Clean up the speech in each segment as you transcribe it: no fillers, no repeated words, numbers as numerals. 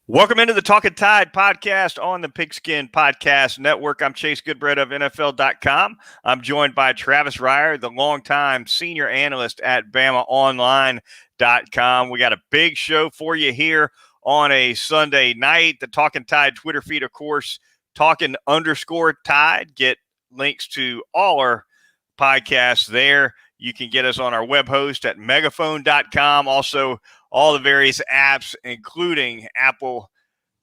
Welcome into the Talkin Tide podcast on the Pigskin Podcast Network. I'm Chase Goodbread of NFL.com. I'm joined by Travis Reier, the longtime senior analyst at BamaOnline.com. We got a big show for you here on a Sunday night. The Talkin Tide Twitter feed, of course, Talkin_Tide. Get links to all our podcasts there. You can get us on our web host at megaphone.com. Also, all the various apps, including Apple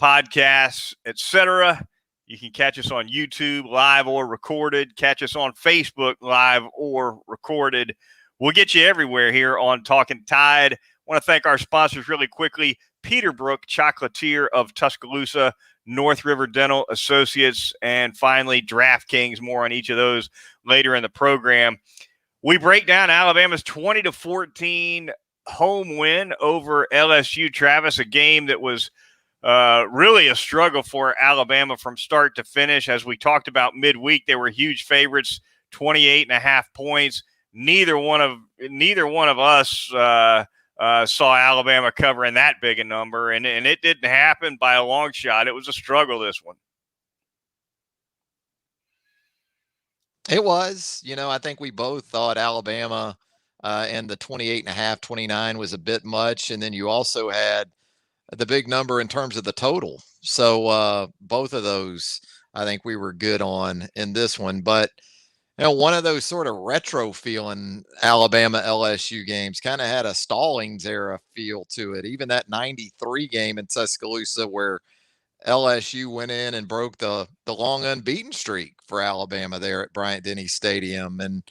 Podcasts, etc. You can catch us on YouTube live or recorded. Catch us on Facebook live or recorded. We'll get you everywhere here on Talkin Tide. I want to thank our sponsors really quickly. Peterbrook Chocolatier of Tuscaloosa, North River Dental Associates, and finally DraftKings. More on each of those later in the program. We break down Alabama's 20-14 home win over LSU, Travis, a game that was really a struggle for Alabama from start to finish. As we talked about midweek, they were huge favorites, 28.5 points. Neither one of us saw Alabama covering that big a number, and it didn't happen by a long shot. It was a struggle, this one. It was. I think we both thought Alabama and the 28.5, 29 was a bit much. And then you also had the big number in terms of the total. So both of those, I think we were good on in this one. But, one of those sort of retro feeling Alabama LSU games kind of had a Stallings era feel to it. Even that 93 game in Tuscaloosa where LSU went in and broke the long unbeaten streak for Alabama there at Bryant-Denny Stadium. And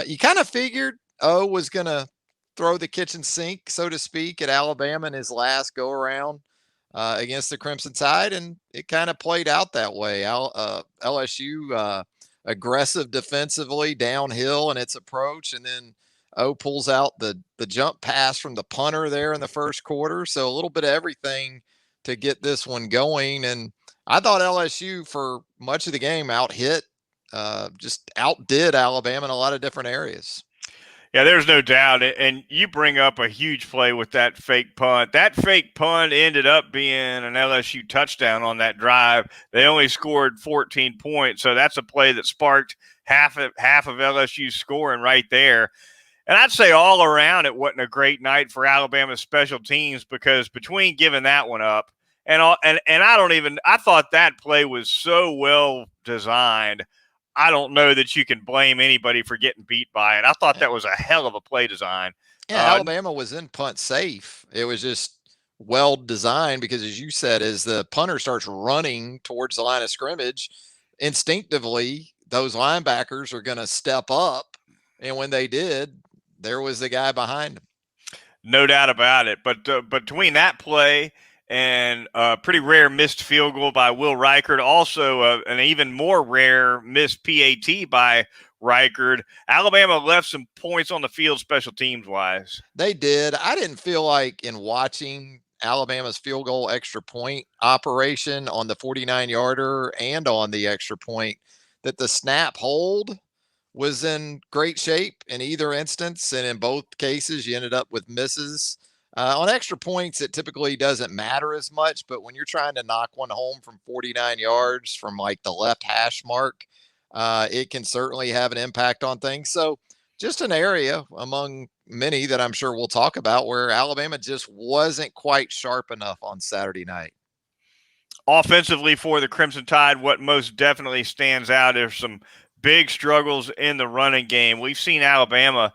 you kind of figured O was going to throw the kitchen sink, so to speak, at Alabama in his last go-around against the Crimson Tide, and it kind of played out that way. LSU aggressive defensively downhill in its approach, and then O pulls out the jump pass from the punter there in the first quarter. So a little bit of everything to get this one going. And I thought LSU for much of the game just outdid Alabama in a lot of different areas. Yeah, there's no doubt. And you bring up a huge play with that fake punt. That fake punt ended up being an LSU touchdown on that drive. They only scored 14 points. So that's a play that sparked half of LSU's scoring right there. And I'd say all around it wasn't a great night for Alabama's special teams, because between giving that one up and I thought that play was so well designed. I don't know that you can blame anybody for getting beat by it. I thought that was a hell of a play design. Yeah, Alabama was in punt safe. It was just well designed because, as you said, as the punter starts running towards the line of scrimmage, instinctively, those linebackers are going to step up. And when they did, there was the guy behind him. No doubt about it. But between that play and a pretty rare missed field goal by Will Reichard, also an even more rare missed PAT by Reichard, Alabama left some points on the field special teams-wise. They did. I didn't feel like, in watching Alabama's field goal extra point operation on the 49-yarder and on the extra point, that the snap hold was in great shape in either instance. And in both cases, you ended up with misses. On extra points, it typically doesn't matter as much, but when you're trying to knock one home from 49 yards from like the left hash mark, it can certainly have an impact on things. So just an area among many that I'm sure we'll talk about where Alabama just wasn't quite sharp enough on Saturday night. Offensively for the Crimson Tide, what most definitely stands out is some big struggles in the running game. We've seen Alabama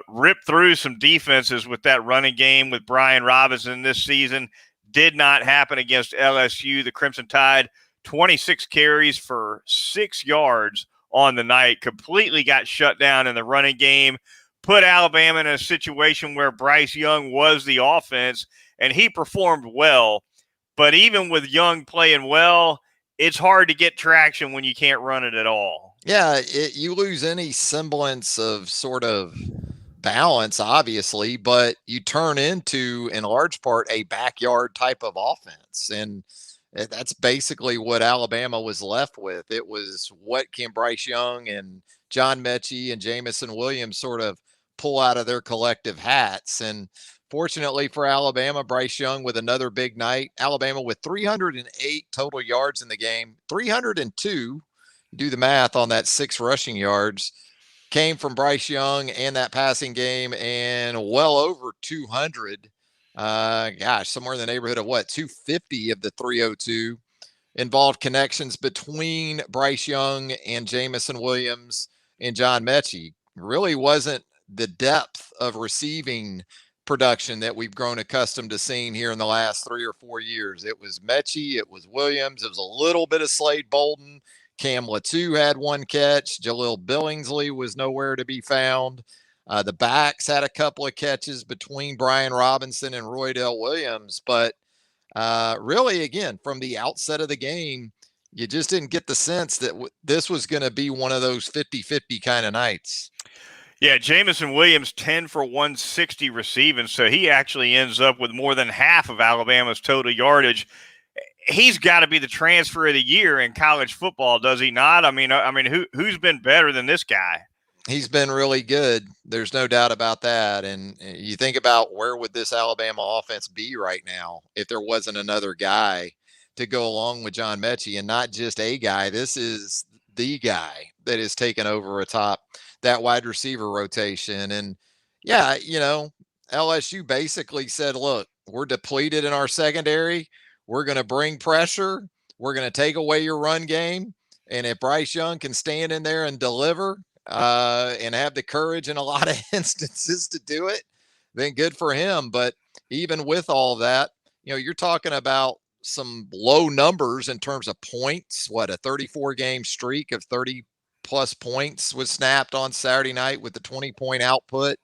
rip through some defenses with that running game with Brian Robinson this season. Did not happen against LSU. The Crimson Tide, 26 carries for 6 yards on the night. Completely got shut down in the running game. Put Alabama in a situation where Bryce Young was the offense, and he performed well. But even with Young playing well, it's hard to get traction when you can't run it at all. Yeah, you lose any semblance of sort of balance, obviously, but you turn into, in large part, a backyard type of offense. And that's basically what Alabama was left with. It was, what can Bryce Young and John Mechie and Jameson Williams sort of pull out of their collective hats? And Fortunately for Alabama, Bryce Young with another big night. Alabama with 308 total yards in the game, 302. Do the math on that 6 rushing yards. Came from Bryce Young and that passing game, and well over 200. Somewhere in the neighborhood of 250 of the 302 involved connections between Bryce Young and Jameson Williams and John Mechie. Really wasn't the depth of receiving production that we've grown accustomed to seeing here in the last 3 or 4 years. It was Mechie, it was Williams, it was a little bit of Slade Bolden. Cam Latu had 1 catch. Jaleel Billingsley was nowhere to be found. The backs had a couple of catches between Brian Robinson and Roydell Williams. But really, again, from the outset of the game, you just didn't get the sense that this was going to be one of those 50-50 kind of nights. Yeah, Jameson Williams, 10 for 160 receiving, so he actually ends up with more than half of Alabama's total yardage. He's got to be the transfer of the year in college football, does he not? I mean, who's been better than this guy? He's been really good. There's no doubt about that. And you think about where would this Alabama offense be right now if there wasn't another guy to go along with John Mechie, and not just a guy. This is the guy that is taking over atop that wide receiver rotation. And yeah, LSU basically said, look, we're depleted in our secondary. We're going to bring pressure. We're going to take away your run game. And if Bryce Young can stand in there and deliver and have the courage in a lot of instances to do it, then good for him. But even with all that, you're talking about some low numbers in terms of points. A 34-game streak of 30-plus points was snapped on Saturday night with the 20-point output,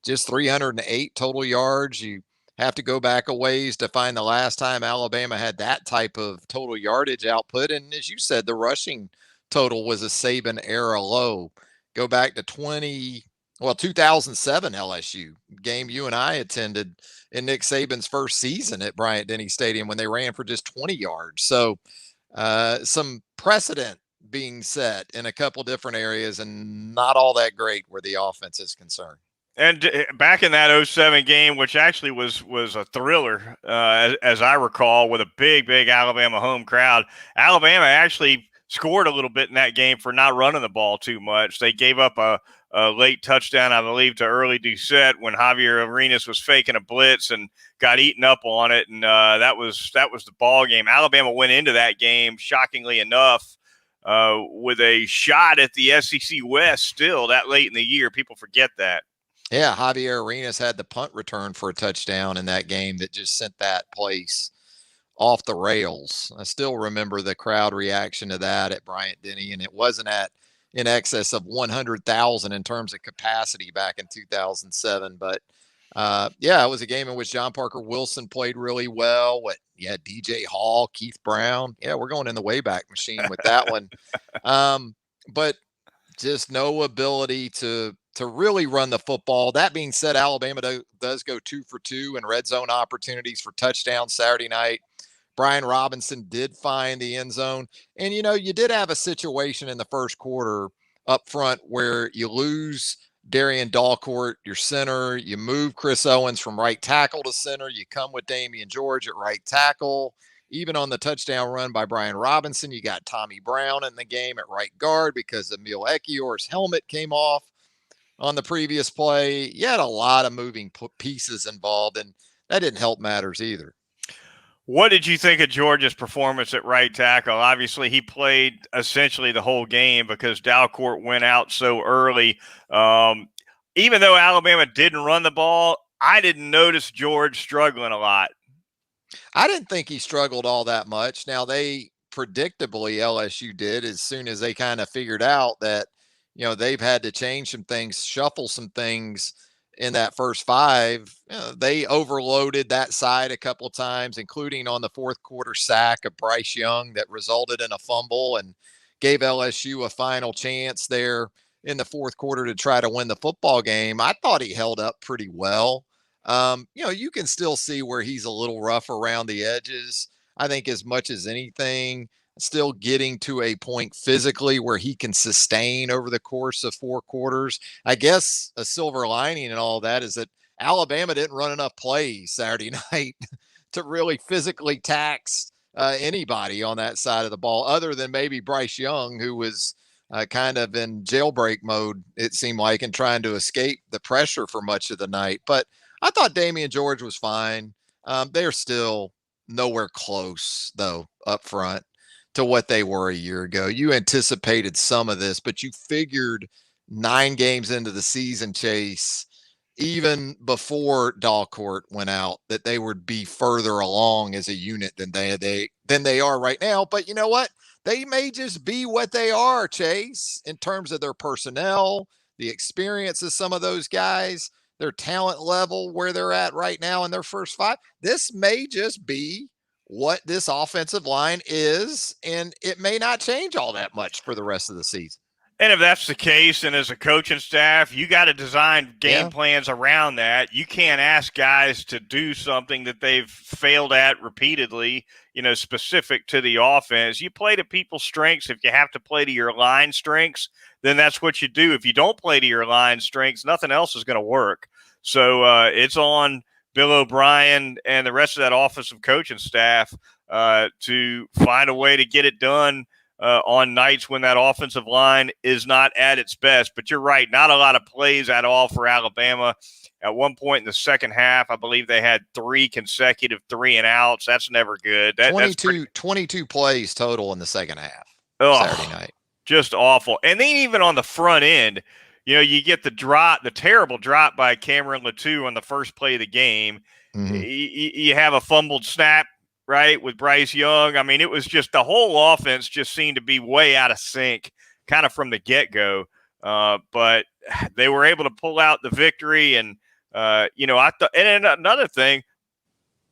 just 308 total yards. You have to go back a ways to find the last time Alabama had that type of total yardage output. And as you said, the rushing total was a Saban era low. Go back to 2007 LSU game you and I attended in Nick Saban's first season at Bryant-Denny Stadium when they ran for just 20 yards. So some precedent being set in a couple different areas, and not all that great where the offense is concerned. And back in that 07 game, which actually was a thriller, as I recall, with a big Alabama home crowd, Alabama actually scored a little bit in that game for not running the ball too much. They gave up a late touchdown, I believe, to Early Doucette when Javier Arenas was faking a blitz and got eaten up on it, and that was the ball game. Alabama went into that game, shockingly enough, with a shot at the SEC West still that late in the year. People forget that. Yeah, Javier Arenas had the punt return for a touchdown in that game that just sent that place off the rails. I still remember the crowd reaction to that at Bryant-Denny, and it wasn't at in excess of 100,000 in terms of capacity back in 2007. But it was a game in which John Parker Wilson played really well. DJ Hall, Keith Brown. Yeah, we're going in the Wayback Machine with that one. But just no ability to really run the football. That being said, Alabama does go 2 for 2 in red zone opportunities for touchdowns Saturday night. Brian Robinson did find the end zone. And, you did have a situation in the first quarter up front where you lose Darian Dalcourt, your center. You move Chris Owens from right tackle to center. You come with Damian George at right tackle. Even on the touchdown run by Brian Robinson, you got Tommy Brown in the game at right guard because Emil Ekiyor's helmet came off on the previous play. You had a lot of moving pieces involved, and that didn't help matters either. What did you think of Georgia's performance at right tackle? Obviously, he played essentially the whole game because Dalcourt went out so early. Even though Alabama didn't run the ball, I didn't notice George struggling a lot. I didn't think he struggled all that much. Now, they predictably, LSU did, as soon as they kind of figured out that, they've had to change some things, shuffle some things in that first 5. They overloaded that side a couple of times, including on the fourth quarter sack of Bryce Young that resulted in a fumble and gave LSU a final chance there in the fourth quarter to try to win the football game. I thought he held up pretty well. You can still see where he's a little rough around the edges. I think as much as anything, still getting to a point physically where he can sustain over the course of 4 quarters. I guess a silver lining in all that is that Alabama didn't run enough plays Saturday night to really physically tax anybody on that side of the ball, other than maybe Bryce Young, who was kind of in jailbreak mode, it seemed like, and trying to escape the pressure for much of the night. But I thought Damian George was fine. They're still nowhere close, though, up front to what they were a year ago. You anticipated some of this, but you figured 9 games into the season, Chase, even before Dalcourt went out, that they would be further along as a unit than they are right now. But you know what? They may just be what they are, Chase, in terms of their personnel, the experience of some of those guys, their talent level, where they're at right now in their first 5. This may just be what this offensive line is, and it may not change all that much for the rest of the season. And if that's the case, and as a coaching staff, you got to design game plans around that. You can't ask guys to do something that they've failed at repeatedly, specific to the offense. You play to people's strengths. If you have to play to your line strengths, then that's what you do. If you don't play to your line strengths, nothing else is going to work. So it's on Bill O'Brien and the rest of that offensive coaching staff to find a way to get it done on nights when that offensive line is not at its best. But you're right, not a lot of plays at all for Alabama. At one point in the second half, I believe they had 3 consecutive 3-and-outs. That's never good. 22 plays total in the second half Saturday night. Just awful. And then even on the front end, you get the terrible drop by Cameron Latou on the first play of the game. Mm-hmm. You have a fumbled snap, right, with Bryce Young. I mean, it was just the whole offense just seemed to be way out of sync kind of from the get-go. But they were able to pull out the victory. And, I thought, and another thing,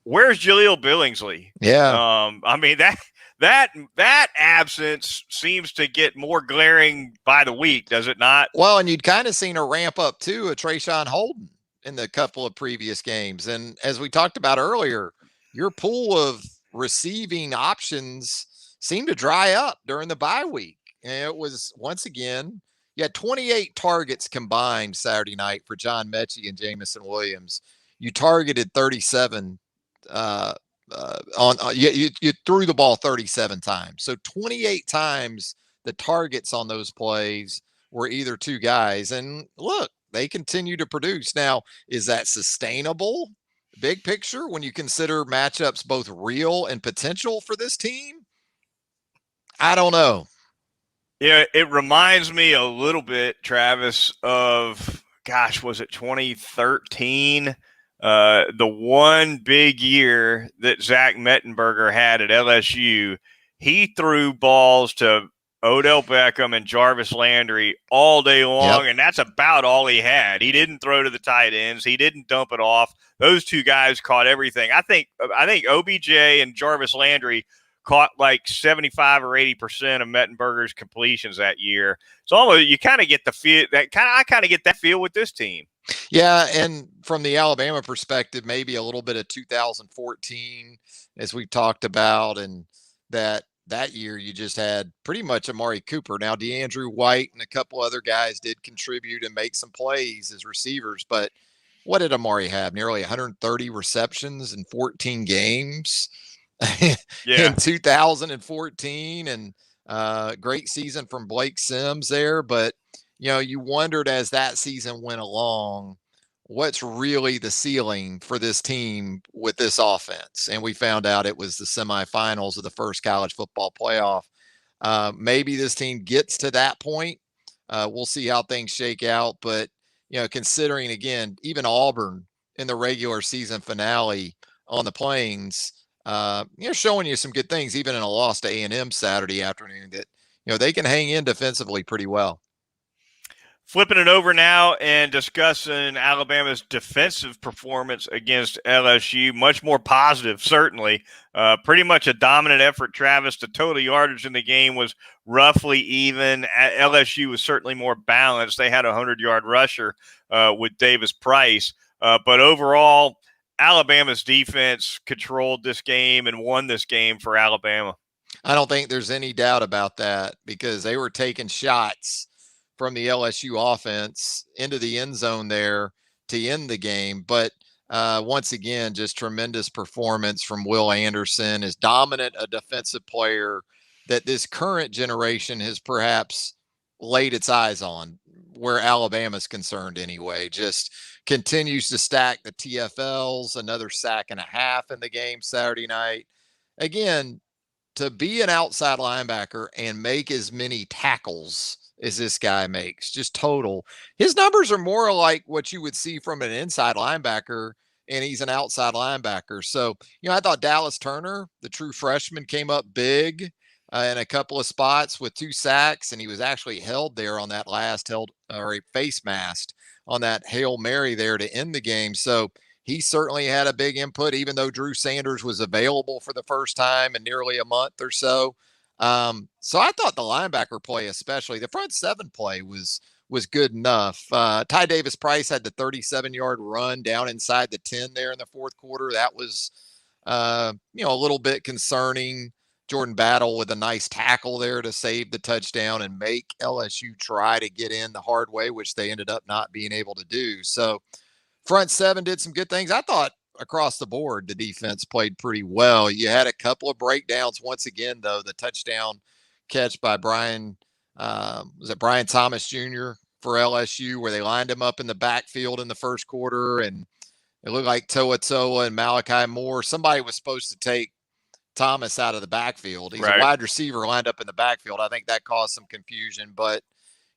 where's Jaleel Billingsley? Yeah. I mean, that absence seems to get more glaring by the week, does it not? Well, and you'd kind of seen a ramp up, too, of Trayshawn Holden in the couple of previous games. And as we talked about earlier, your pool of receiving options seemed to dry up during the bye week. And it was, once again, you had 28 targets combined Saturday night for John Mechie and Jameson Williams. You targeted 37 you threw the ball 37 times. So 28 times the targets on those plays were either 2 guys. And look, they continue to produce. Now, is that sustainable? Big picture, when you consider matchups both real and potential for this team? I don't know. Yeah, it reminds me a little bit, Travis, of, was it 2013? The one big year that Zach Mettenberger had at LSU, he threw balls to Odell Beckham and Jarvis Landry all day long, and that's about all he had. He didn't throw to the tight ends. He didn't dump it off. Those 2 guys caught everything. I think OBJ and Jarvis Landry caught like 75 or 80% of Mettenberger's completions that year. So almost you kind of get the feel that I kind of get that feel with this team. Yeah, and from the Alabama perspective, maybe a little bit of 2014, as we talked about, and that year you just had pretty much Amari Cooper. Now, DeAndrew White and a couple other guys did contribute and make some plays as receivers, but what did Amari have? Nearly 130 receptions in 14 games in 2014, and great season from Blake Sims there. But, you wondered as that season went along, what's really the ceiling for this team with this offense? And we found out it was the semifinals of the first college football playoff. Maybe this team gets to that point. We'll see how things shake out. But, considering, again, even Auburn in the regular season finale on the Plains, showing you some good things, even in a loss to A&M Saturday afternoon, that, they can hang in defensively pretty well. Flipping it over now and discussing Alabama's defensive performance against LSU, much more positive, certainly. Pretty much a dominant effort, Travis. The total yardage in the game was roughly even. LSU was certainly more balanced. They had a 100-yard rusher with Davis Price. But overall, Alabama's defense controlled this game and won this game for Alabama. I don't think there's any doubt about that, because they were taking shots from the LSU offense into the end zone there to end the game. But once again, just tremendous performance from Will Anderson, as dominant a defensive player that this current generation has perhaps laid its eyes on, where Alabama's concerned anyway. Just continues to stack the TFLs, another sack and a half in the game Saturday night. Again, to be an outside linebacker and make as many tackles as this guy makes, just total. His numbers are more like what you would see from an inside linebacker, and he's an outside linebacker. So, I thought Dallas Turner, the true freshman, came up big in a couple of spots with 2 sacks, and he was actually held there on that last face mask on that Hail Mary there to end the game. So he certainly had a big input, even though Drew Sanders was available for the first time in nearly a month or so. So I thought the linebacker play, especially the front 7 play, was good enough. Ty Davis Price had the 37-yard run down inside the 10 there in the fourth quarter. That was, a little bit concerning. Jordan Battle with a nice tackle there to save the touchdown and make LSU try to get in the hard way, which they ended up not being able to do. So front 7 did some good things. I thought across the board, the defense played pretty well. You had a couple of breakdowns. Once again, though, the touchdown catch by Brian Thomas Jr. for LSU, where they lined him up in the backfield in the first quarter, and it looked like Toa and Malachi Moore. Somebody was supposed to take Thomas out of the backfield. He's a wide receiver lined up in the backfield. I think that caused some confusion, but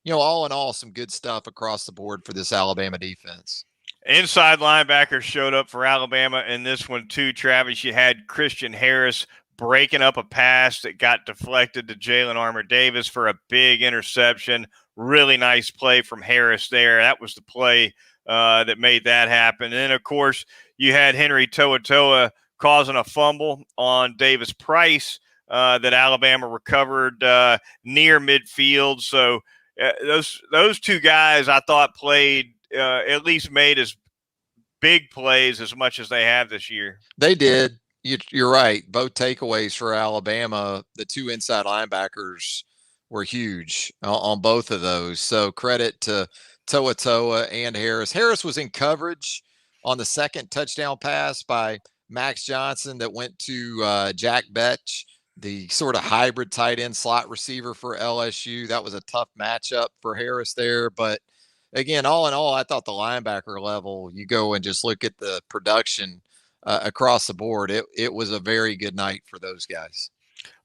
all in all, some good stuff across the board for this Alabama defense. Inside linebackers showed up for Alabama in this one too, Travis. You had Christian Harris breaking up a pass that got deflected to Jalen Armour-Davis for a big interception. Really nice play from Harris there. That was the play that made that happen. And then, of course, you had Henry To'oTo'o causing a fumble on Davis Price that Alabama recovered near midfield. So those 2 guys I thought played at least made as big plays as much as they have this year. They did. You're right. Both takeaways for Alabama, the 2 inside linebackers were huge on both of those. So credit to To'oTo'o and Harris. Harris was in coverage on the second touchdown pass by Max Johnson that went to Jack Betch, the sort of hybrid tight end slot receiver for LSU. That was a tough matchup for Harris there. But again, all in all, I thought the linebacker level, you go and just look at the production across the board. It was a very good night for those guys.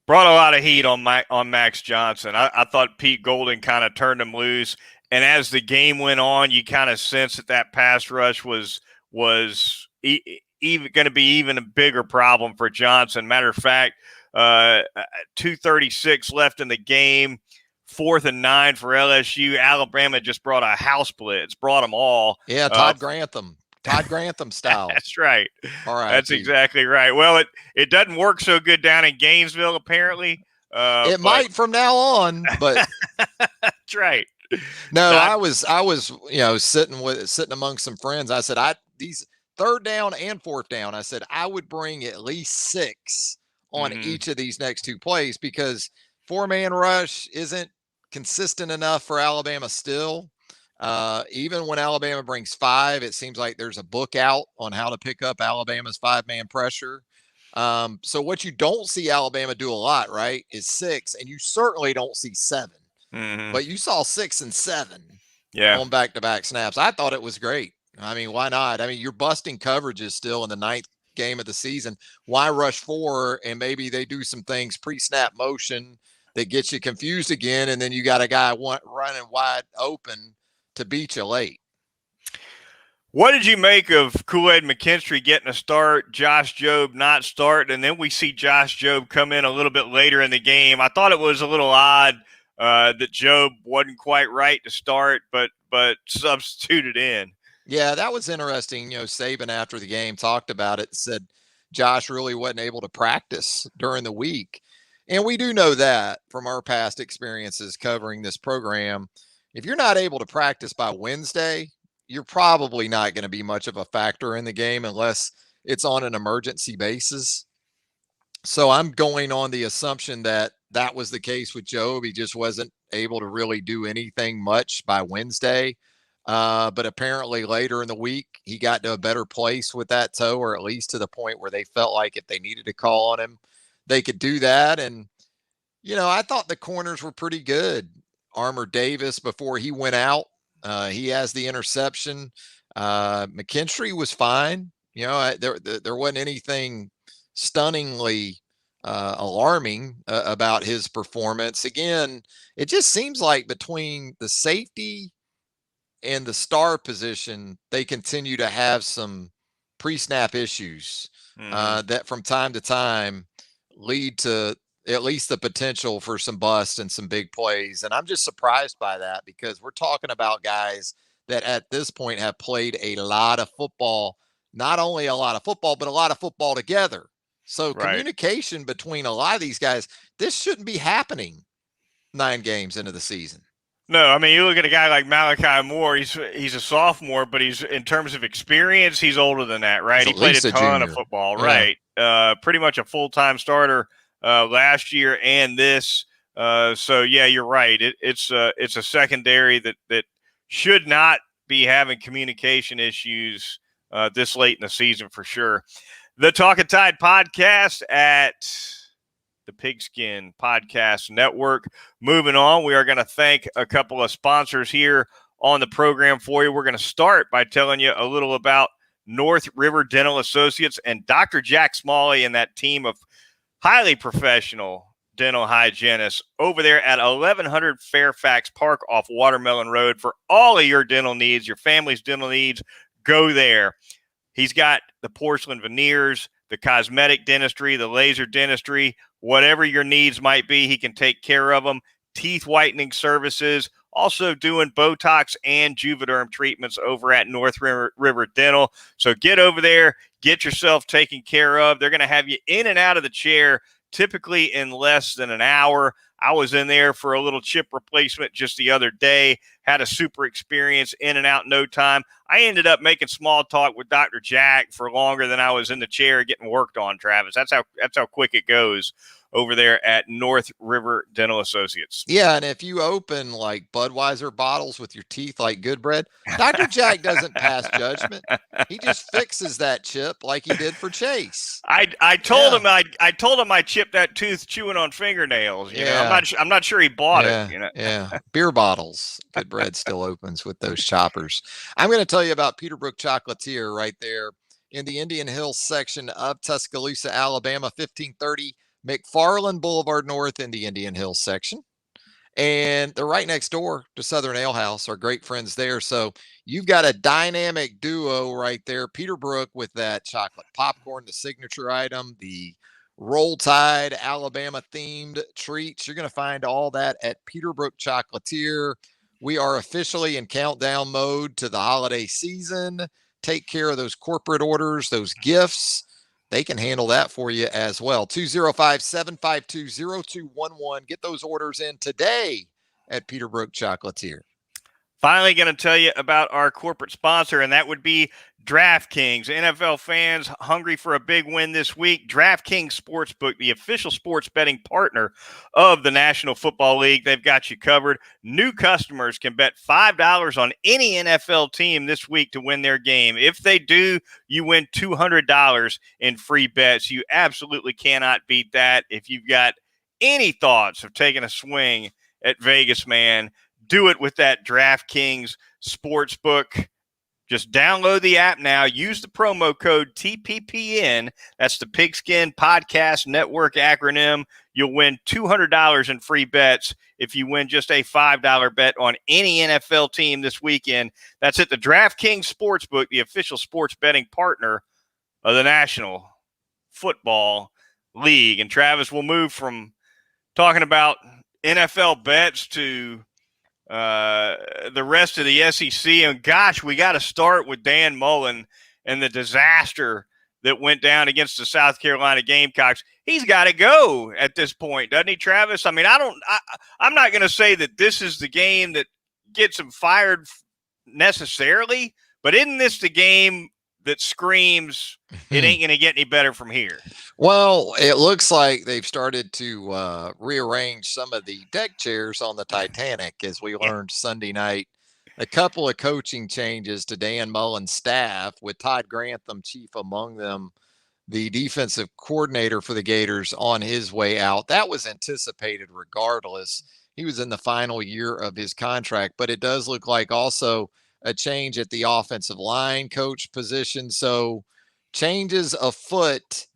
Brought a lot of heat on Max Johnson. I thought Pete Golding kind of turned him loose. And as the game went on, you kind of sensed that pass rush was even going to be even a bigger problem for Johnson. Matter of fact, 2:36 left in the game, 4th and 9 for LSU. Alabama just brought a house blitz, brought them all. Yeah, Todd Grantham style. That's right. All right, that's exactly right. Well, it doesn't work so good down in Gainesville, apparently. It might from now on, but that's right. No, I was sitting among some friends. I said, these 3rd down and 4th down, I said I would bring at least 6 on each of these next 2 plays, because 4-man rush isn't consistent enough for Alabama still. Even when Alabama brings 5, it seems like there's a book out on how to pick up Alabama's 5-man pressure. So what you don't see Alabama do a lot, right, is 6, and you certainly don't see 7. But you saw 6 and 7 on back-to-back snaps. I thought it was great. I mean, why not? I mean, you're busting coverages still in the 9th game of the season. Why rush 4? And maybe they do some things pre-snap motion that gets you confused again, and then you got a guy running wide open to beat you late. What did you make of Kool-Aid McKinstry getting a start, Josh Jobe not start, and then we see Josh Jobe come in a little bit later in the game? I thought it was a little odd that Jobe wasn't quite right to start, but substituted in. Yeah, that was interesting. Saban after the game talked about it, said Josh really wasn't able to practice during the week. And we do know that from our past experiences covering this program. If you're not able to practice by Wednesday, you're probably not going to be much of a factor in the game unless it's on an emergency basis. So I'm going on the assumption that that was the case with Jobe. He just wasn't able to really do anything much by Wednesday. But apparently later in the week, he got to a better place with that toe, or at least to the point where they felt like if they needed to call on him, they could do that. And, I thought the corners were pretty good. Armour Davis, before he went out, he has the interception. McKinstry was fine. There wasn't anything stunningly alarming about his performance. Again, it just seems like between the safety and the star position, they continue to have some pre-snap issues that from time to time lead to at least the potential for some bust and some big plays. And I'm just surprised by that, because we're talking about guys that at this point have played a lot of football, not only a lot of football, but a lot of football together. So communication between a lot of these guys, this shouldn't be happening 9 games into the season. No, I mean, you look at a guy like Malachi Moore, he's a sophomore, but he's, in terms of experience, he's older than that, right? He played a ton of football, right? Pretty much a full-time starter last year and this. So yeah, you're right. It's a secondary that should not be having communication issues this late in the season for sure. The Talkin Tide podcast at the Pigskin Podcast Network. Moving on, we are going to thank a couple of sponsors here on the program for you. We're going to start by telling you a little about North River Dental Associates and Dr. Jack Smalley and that team of highly professional dental hygienists over there at 1100 Fairfax Park off Watermelon Road. For all of your dental needs, your family's dental needs, go there. He's got the porcelain veneers, the cosmetic dentistry, the laser dentistry, whatever your needs might be, he can take care of them. Teeth whitening services, also doing Botox and Juvederm treatments over at North River Dental. So get over there, get yourself taken care of. They're going to have you in and out of the chair, typically in less than an hour. I was in there for a little chip replacement just the other day, had a super experience, in and out in no time. I ended up making small talk with Dr. Jack for longer than I was in the chair getting worked on, Travis. That's how quick it goes over there at North River Dental Associates. Yeah, and if you open like Budweiser bottles with your teeth like Goodbread, Dr. Jack doesn't pass judgment. He just fixes that chip like he did for Chase. I told him I chipped that tooth chewing on fingernails. You know, I'm not sure he bought it. You know? Yeah, beer bottles. Goodbread still opens with those choppers. I'm going to tell you about Peterbrook Chocolatier right there in the Indian Hills section of Tuscaloosa, Alabama, 1530 McFarland Boulevard North in the Indian Hills section. And they're right next door to Southern Ale House, our great friends there. So you've got a dynamic duo right there. Peterbrook with that chocolate popcorn, the signature item, the Roll Tide Alabama themed treats. You're going to find all that at Peterbrook Chocolatier. We are officially in countdown mode to the holiday season. Take care of those corporate orders, those gifts. They can handle that for you as well. 205-752-0211. Get those orders in today at Peterbrook Chocolatier. Finally, going to tell you about our corporate sponsor, and that would be DraftKings. NFL fans hungry for a big win this week. DraftKings Sportsbook, the official sports betting partner of the National Football League. They've got you covered. New customers can bet $5 on any NFL team this week to win their game. If they do, you win $200 in free bets. You absolutely cannot beat that. If you've got any thoughts of taking a swing at Vegas, man, do it with that DraftKings Sportsbook. Just download the app now. Use the promo code TPPN. That's the Pigskin Podcast Network acronym. You'll win $200 in free bets if you win just a $5 bet on any NFL team this weekend. That's at the DraftKings Sportsbook, the official sports betting partner of the National Football League. And Travis, will move from talking about NFL bets to the rest of the SEC. And gosh, we got to start with Dan Mullen and the disaster that went down against the South Carolina Gamecocks. He's got to go at this point, doesn't he, Travis? I mean, I'm not going to say that this is the game that gets him fired necessarily, but isn't this the game that screams it ain't going to get any better from here? Well, it looks like they've started to rearrange some of the deck chairs on the Titanic, as we learned Sunday night a couple of coaching changes to Dan Mullen's staff, with Todd Grantham chief among them, the defensive coordinator for the Gators, on his way out. That was anticipated regardless. He was in the final year of his contract, but it does look like also a change at the offensive line coach position. So changes afoot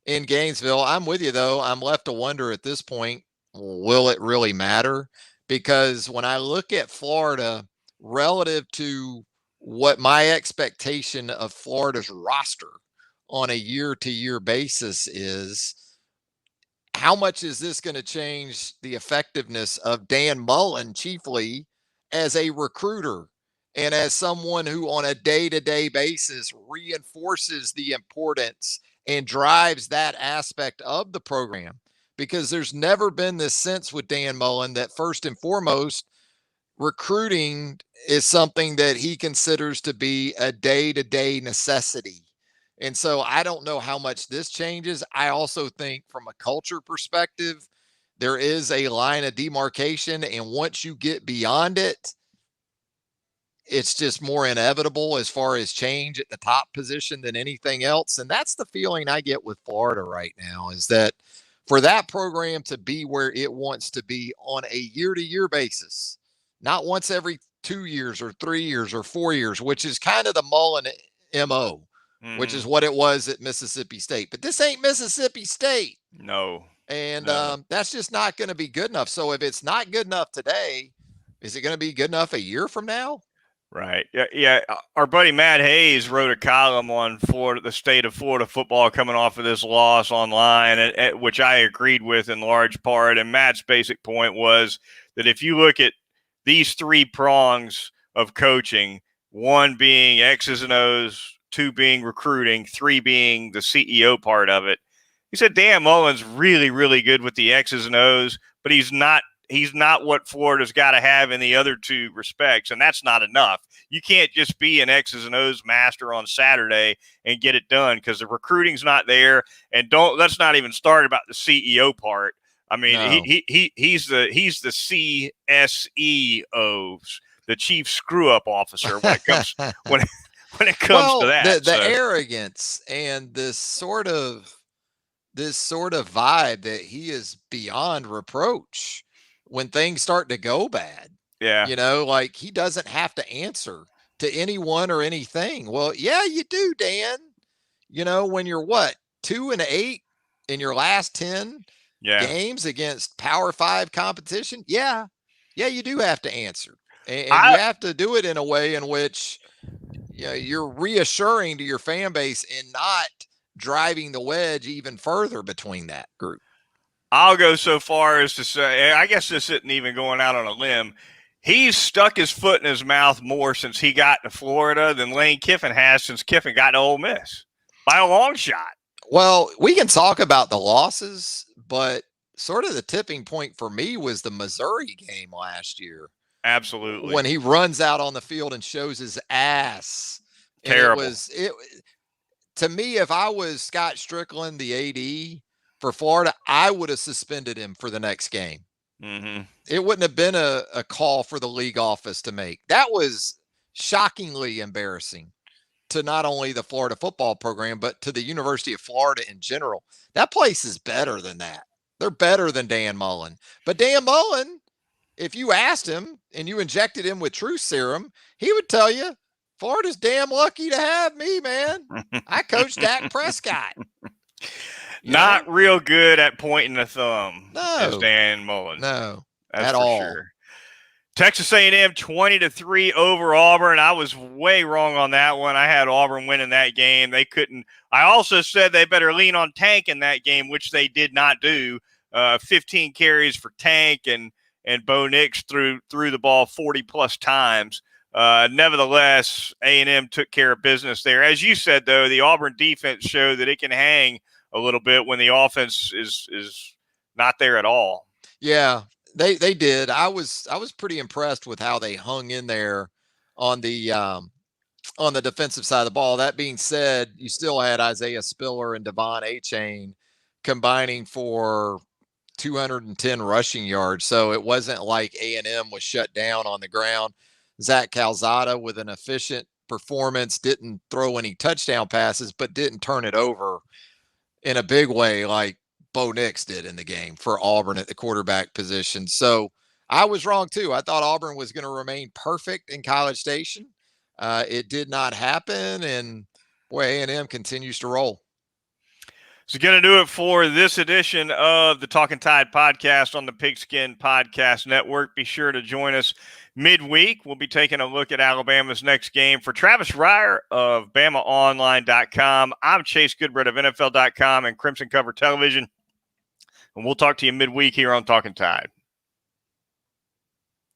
in Gainesville. I'm with you, though. I'm left to wonder at this point, will it really matter? Because when I look at Florida relative to what my expectation of Florida's roster on a year-to-year basis is, how much is this going to change the effectiveness of Dan Mullen, chiefly as a recruiter and as someone who on a day-to-day basis reinforces the importance and drives that aspect of the program? Because there's never been this sense with Dan Mullen that first and foremost, recruiting is something that he considers to be a day-to-day necessity. And so I don't know how much this changes. I also think from a culture perspective, there is a line of demarcation. And once you get beyond it, it's just more inevitable as far as change at the top position than anything else. And that's the feeling I get with Florida right now, is that for that program to be where it wants to be on a year-to-year basis, not once every 2 years or 3 years or 4 years, which is kind of the Mullen MO, which is what it was at Mississippi State. But this ain't Mississippi State. No. And that's just not going to be good enough. So if it's not good enough today, is it going to be good enough a year from now? Right. Yeah. Our buddy Matt Hayes wrote a column on Florida, the state of Florida football coming off of this loss online, which I agreed with in large part. And Matt's basic point was that if you look at these three prongs of coaching, one being X's and O's, two being recruiting, three being the CEO part of it, he said Dan Mullen's really, really good with the X's and O's, but he's not what Florida's got to have in the other two respects, and that's not enough. You can't just be an X's and O's master on Saturday and get it done, because the recruiting's not there. And let's not even start about the CEO part. I mean, no. he's the CSEOs, the chief screw up officer when it comes when it comes to that. The arrogance and this sort of vibe that he is beyond reproach when things start to go bad. Yeah. You know, like he doesn't have to answer to anyone or anything. Well, yeah, you do, Dan. You know, when you're 2-8 in your last 10 games against Power 5 competition. Yeah, you do have to answer. And you have to do it in a way in which you're reassuring to your fan base and not driving the wedge even further between that group. I'll go so far as to say, I guess this isn't even going out on a limb, he's stuck his foot in his mouth more since he got to Florida than Lane Kiffin has since Kiffin got to Ole Miss, by a long shot. Well, we can talk about the losses, but sort of the tipping point for me was the Missouri game last year. Absolutely. When he runs out on the field and shows his ass. Terrible. And to me, if I was Scott Strickland, the AD for Florida, I would have suspended him for the next game. Mm-hmm. It wouldn't have been a call for the league office to make. That was shockingly embarrassing to not only the Florida football program, but to the University of Florida in general. That place is better than that. They're better than Dan Mullen. But Dan Mullen, if you asked him and you injected him with truth serum, he would tell you, Florida's damn lucky to have me, man. I coached Dak Prescott. Not real good at pointing the thumb as No. Dan Mullen. No, that's at for all. Sure. Texas A&M 20-3 over Auburn. I was way wrong on that one. I had Auburn winning that game. They couldn't. I also said they better lean on Tank in that game, which they did not do. 15 carries for Tank, and Bo Nix threw the ball 40-plus times. Nevertheless, A&M took care of business there. As you said, though, the Auburn defense showed that it can hang a little bit when the offense is not there at all. Yeah, they did. I was pretty impressed with how they hung in there on the defensive side of the ball. That being said, you still had Isaiah Spiller and Devon Achane combining for 210 rushing yards. So it wasn't like A&M was shut down on the ground. Zach Calzada with an efficient performance, didn't throw any touchdown passes, but didn't turn it over in a big way like Bo Nix did in the game for Auburn at the quarterback position. So I was wrong too. I thought Auburn was going to remain perfect in College Station. It did not happen, and boy, A&M continues to roll. So going to do it for this edition of the Talkin Tide podcast on the Pigskin Podcast Network. Be sure to join us midweek. We'll be taking a look at Alabama's next game. For Travis Reier of BamaOnline.com, I'm Chase Goodbread of NFL.com and Crimson Cover Television. And we'll talk to you midweek here on Talkin Tide.